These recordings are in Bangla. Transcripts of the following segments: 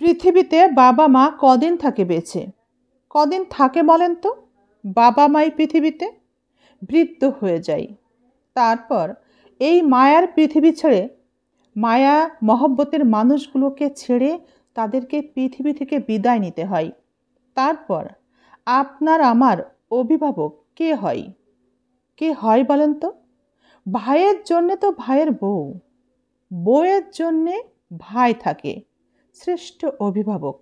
পৃথিবীতে বাবা মা কদিন থাকে বেঁচে? কদিন থাকে বলেন তো? বাবা মাই পৃথিবীতে বৃদ্ধ হয়ে যায়। তারপর এই মায়ার পৃথিবী ছেড়ে, মায়া মহব্বতের মানুষগুলোকে ছেড়ে তাদেরকে পৃথিবী থেকে বিদায় নিতে হয়। তারপর আপনার আমার অভিভাবক কে হয়? কে হয় বলেন তো? ভাইয়ের জন্যে তো ভাইয়ের বউ, বউয়ের জন্যে ভাই থাকে, শ্রেষ্ঠ অভিভাবক।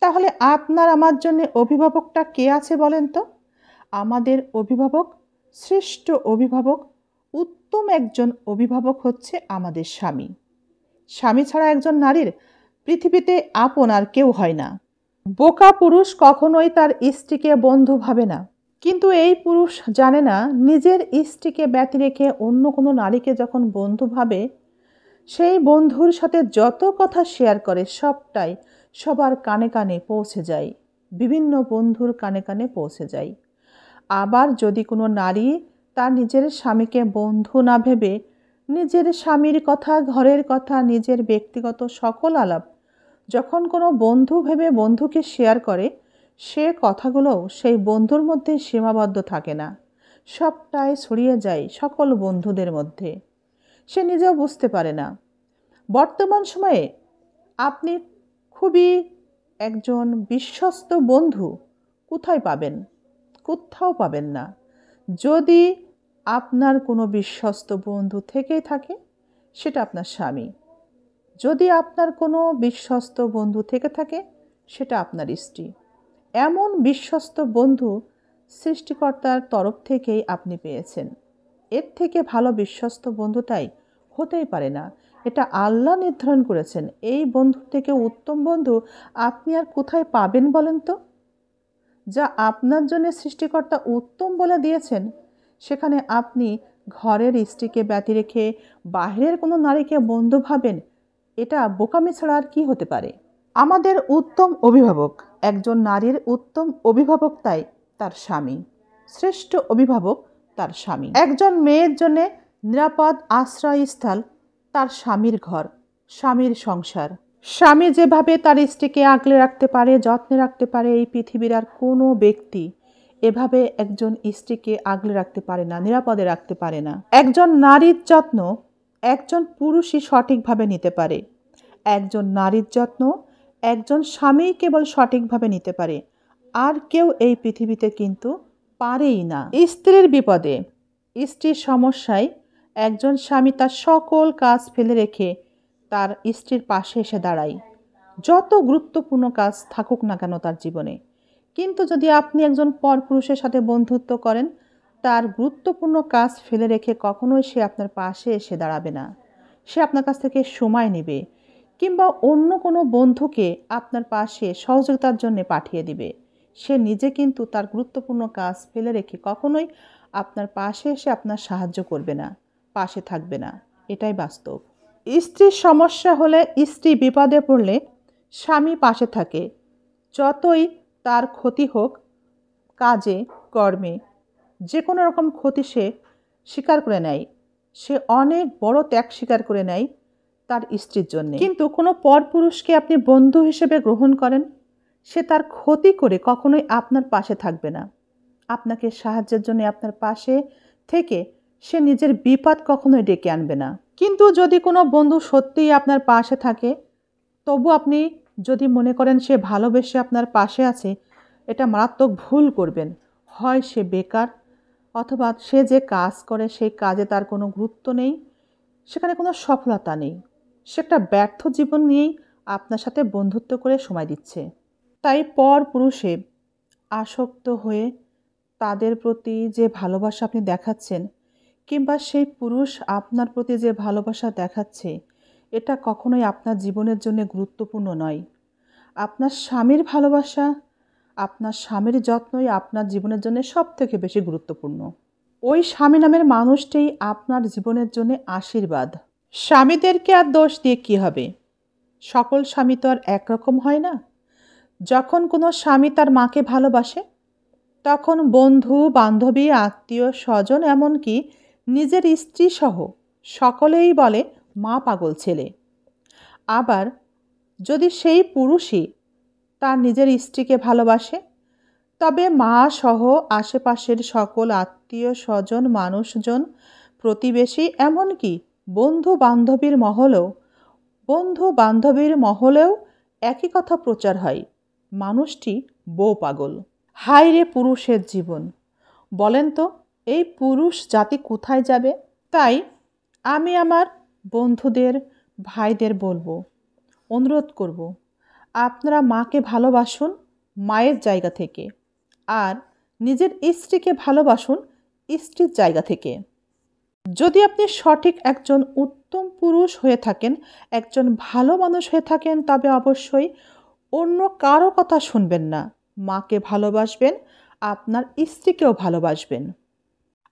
তাহলে আপনার আমার জন্য অভিভাবকটা কে আছে বলেন তো? আমাদের অভিভাবক, শ্রেষ্ঠ অভিভাবক, উত্তম একজন অভিভাবক হচ্ছে আমাদের স্বামী। স্বামী ছাড়া একজন নারীর পৃথিবীতে আপন আর কেউ হয় না। বোকা পুরুষ কখনোই তার স্ত্রীকে বন্ধু ভাবে না, কিন্তু এই পুরুষ জানে না নিজের স্ত্রীকে ব্যতি রেখে অন্য কোনো নারীকে যখন বন্ধু ভাবে, সেই বন্ধুর সাথে যত কথা শেয়ার করে সবটাই সবার কানে কানে পৌঁছে যায়, বিভিন্ন বন্ধুর কানে কানে পৌঁছে যায়। আবার যদি কোনো নারী তার নিজের স্বামীকে বন্ধু না ভেবে নিজের স্বামীর কথা, ঘরের কথা, নিজের ব্যক্তিগত সকল আলাপ যখন কোনো বন্ধু ভেবে বন্ধুকে শেয়ার করে, সে কথাগুলো সেই বন্ধুর মধ্যে সীমাবদ্ধ থাকে না, সবটাই ছড়িয়ে যায় সকল বন্ধুদের মধ্যে। সে নিজেও বুঝতে পারে না। বর্তমান সময়ে আপনি খুবই একজন বিশ্বস্ত বন্ধু কোথায় পাবেন? কোথাও পাবেন না। যদি আপনার কোনো বিশ্বস্ত বন্ধু থেকেই থাকে, সেটা আপনার স্বামী। যদি আপনার কোনো বিশ্বস্ত বন্ধু থেকে থাকে, সেটা আপনার স্ত্রী। এমন বিশ্বস্ত বন্ধু সৃষ্টিকর্তার তরফ থেকেই আপনি পেয়েছেন। এর থেকে ভালো বিশ্বস্ত বন্ধুটাই হতেই পারে না। এটা আল্লাহ নির্ধারণ করেছেন। এই বন্ধুর থেকে উত্তম বন্ধু আপনি আর কোথায় পাবেন বলেন তো? যা আপনার জন্য সৃষ্টিকর্তা উত্তম বলে দিয়েছেন, সেখানে আপনি ঘরের স্ত্রীকে ব্যতি রেখে বাহিরের কোনো নারীকে বন্ধু ভাবেন, এটা বোকামি ছাড়া আর কি হতে পারে? আমাদের উত্তম অভিভাবক, একজন নারীর উত্তম অভিভাবক তাই তার স্বামী। শ্রেষ্ঠ অভিভাবক তার স্বামী। একজন মেয়ের জন্য নিরাপদ আশ্রয়স্থল তার স্বামীর ঘর, স্বামীর সংসার। স্বামী যেভাবে তার স্ত্রীকে আগলে রাখতে পারে, যত্নে রাখতে পারে, এই পৃথিবীর আর কোনো ব্যক্তি এভাবে একজন স্ত্রীকে আগলে রাখতে পারে না, নিরাপদে রাখতে পারে না। একজন নারীর যত্ন একজন পুরুষই সঠিকভাবে নিতে পারে। একজন নারীর যত্ন একজন স্বামী কেবল সঠিকভাবে নিতে পারে, আর কেউ এই পৃথিবীতে কিন্তু পারেই না। স্ত্রীর বিপদে, স্ত্রীর সমস্যায় একজন স্বামী তার সকল কাজ ফেলে রেখে তার স্ত্রীর পাশে এসে দাঁড়ায়, যত গুরুত্বপূর্ণ কাজ থাকুক না কেন তার জীবনে। কিন্তু যদি আপনি একজন পরপুরুষের সাথে বন্ধুত্ব করেন, তার গুরুত্বপূর্ণ কাজ ফেলে রেখে কখনোই সে আপনার পাশে এসে দাঁড়াবে না। সে আপনার কাছ থেকে সময় নেবে, কিংবা অন্য কোনো বন্ধুকে আপনার পাশে সহযোগিতার জন্য পাঠিয়ে দিবে। সে নিজে কিন্তু তার গুরুত্বপূর্ণ কাজ ফেলে রেখে কখনোই আপনার পাশে এসে আপনার সাহায্য করবে না, পাশে থাকবে না। এটাই বাস্তব। স্ত্রীর সমস্যা হলে, স্ত্রী বিপদে পড়লে স্বামী পাশে থাকে। যতই তার ক্ষতি হোক, কাজে কর্মে যে কোনো রকম ক্ষতি সে স্বীকার করে নেয়। সে অনেক বড় ত্যাগ স্বীকার করে নেয় তার স্ত্রীর জন্য। কিন্তু কোনো পরপুরুষকে আপনি বন্ধু হিসেবে গ্রহণ করেন, সে তার ক্ষতি করে কখনোই আপনার পাশে থাকবে না। আপনাকে সাহায্যের জন্য আপনার পাশে থেকে সে নিজের বিপদ কখনোই ডেকে আনবে না। কিন্তু যদি কোনো বন্ধু সত্যিই আপনার পাশে থাকে, তবু আপনি যদি মনে করেন সে ভালোবেসে আপনার পাশে আছে, এটা মারাত্মক ভুল করবেন। হয় সে বেকার, অথবা সে যে কাজ করে সেই কাজে তার কোনো গুরুত্ব নেই, সেখানে কোনো সফলতা নেই। সে একটা ব্যর্থ জীবন নিয়েই আপনার সাথে বন্ধুত্ব করে সময় দিচ্ছে। তাই পর পুরুষে আসক্ত হয়ে তাদের প্রতি যে ভালোবাসা আপনি দেখাচ্ছেন, কিংবা সেই পুরুষ আপনার প্রতি যে ভালোবাসা দেখাচ্ছে, এটা কখনোই আপনার জীবনের জন্য গুরুত্বপূর্ণ নয়। আপনার স্বামীর ভালোবাসা, আপনার স্বামীর যত্নই আপনার জীবনের জন্য সব থেকে বেশি গুরুত্বপূর্ণ। ওই স্বামী নামের মানুষটাই আপনার জীবনের জন্য আশীর্বাদ। স্বামীদেরকে আর দোষ দিয়ে কী হবে? সকল স্বামী তো আর একরকম হয় না। যখন কোনো স্বামী তার মাকে ভালোবাসে, তখন বন্ধু বান্ধবী, আত্মীয় স্বজন, এমনকি নিজের স্ত্রী সহ সকলেই বলে মা পাগল ছেলে। আবার যদি সেই পুরুষই তার নিজের স্ত্রীকে ভালোবাসে, তবে মা সহ আশেপাশের সকল আত্মীয় স্বজন, মানুষজন, প্রতিবেশী, এমনকি বন্ধু বান্ধবীর মহলেও একই কথা প্রচার হয়, মানুষটি বউ পাগল। হায় রে পুরুষের জীবন! বলেন তো এই পুরুষ জাতি কোথায় যাবে? তাই আমি আমার বন্ধুদের, ভাইদের বলবো, অনুরোধ করব, আপনারা মাকে ভালোবাসুন মায়ের জায়গা থেকে, আর নিজের স্ত্রীকে ভালোবাসুন স্ত্রীর জায়গা থেকে। যদি আপনি সঠিক একজন উত্তম পুরুষ হয়ে থাকেন, একজন ভালো মানুষ হয়ে থাকেন, তবে অবশ্যই অন্য কারো কথা শুনবেন না। মাকে ভালোবাসবেন, আপনার স্ত্রীকেও ভালোবাসবেন।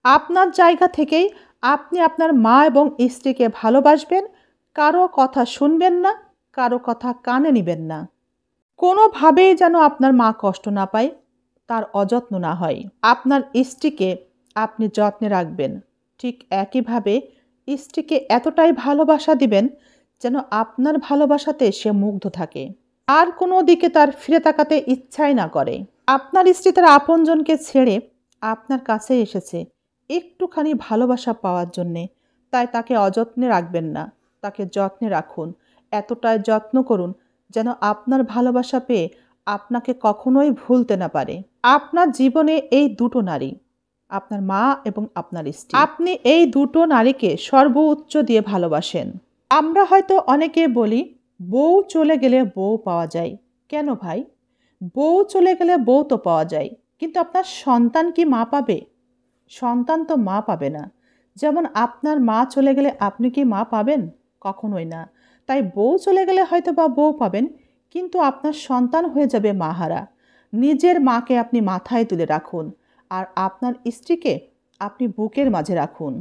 আপনার জায়গা থেকেই আপনি আপনার মা এবং স্ত্রীকে ভালোবাসবেন, কারো কথা শুনবেন না, কারো কথা কানে নেবেন না। কোনোভাবেই যেন আপনার মা কষ্ট না পায়, তার অযত্ন না হয়। আপনার স্ত্রীকে আপনি যত্নে রাখবেন, ঠিক একইভাবে স্ত্রীকে এতটাই ভালোবাসা দিবেন যেন আপনার ভালোবাসাতে সে মুগ্ধ থাকে, আর কোনো দিকে তার ফিরে তাকাতে ইচ্ছাই না করে। আপনার স্ত্রী তার আপনজনকে ছেড়ে আপনার কাছে এসেছে একটুখানি ভালোবাসা পাওয়ার জন্যে, তাই তাকে অযত্নে রাখবেন না, তাকে যত্নে রাখুন। এতটাই যত্ন করুন যেন আপনার ভালোবাসা পেয়ে আপনাকে কখনোই ভুলতে না পারে। আপনার জীবনে এই দুটো নারী, আপনার মা এবং আপনার স্ত্রী, আপনি এই দুটো নারীকে সর্বোচ্চ দিয়ে ভালোবাসেন। আমরা হয়তো অনেকে বলি বউ চলে গেলে বউ পাওয়া যায়। কেন ভাই? বউ চলে গেলে বউ তো পাওয়া যায়, কিন্তু আপনার সন্তান কি মা পাবে? সন্তান তো মা পাবে না। যেমন আপনার মা চলে গেলে আপনি কি মা পাবেন? কখনোই না। তাই বউ চলে গেলে হয়তো বা বউ পাবেন, কিন্তু আপনার সন্তান হয়ে যাবে মাহারা। নিজের মাকে আপনি মাথায় তুলে রাখুন, আর আপনার স্ত্রীকে আপনি বুকের মাঝে রাখুন।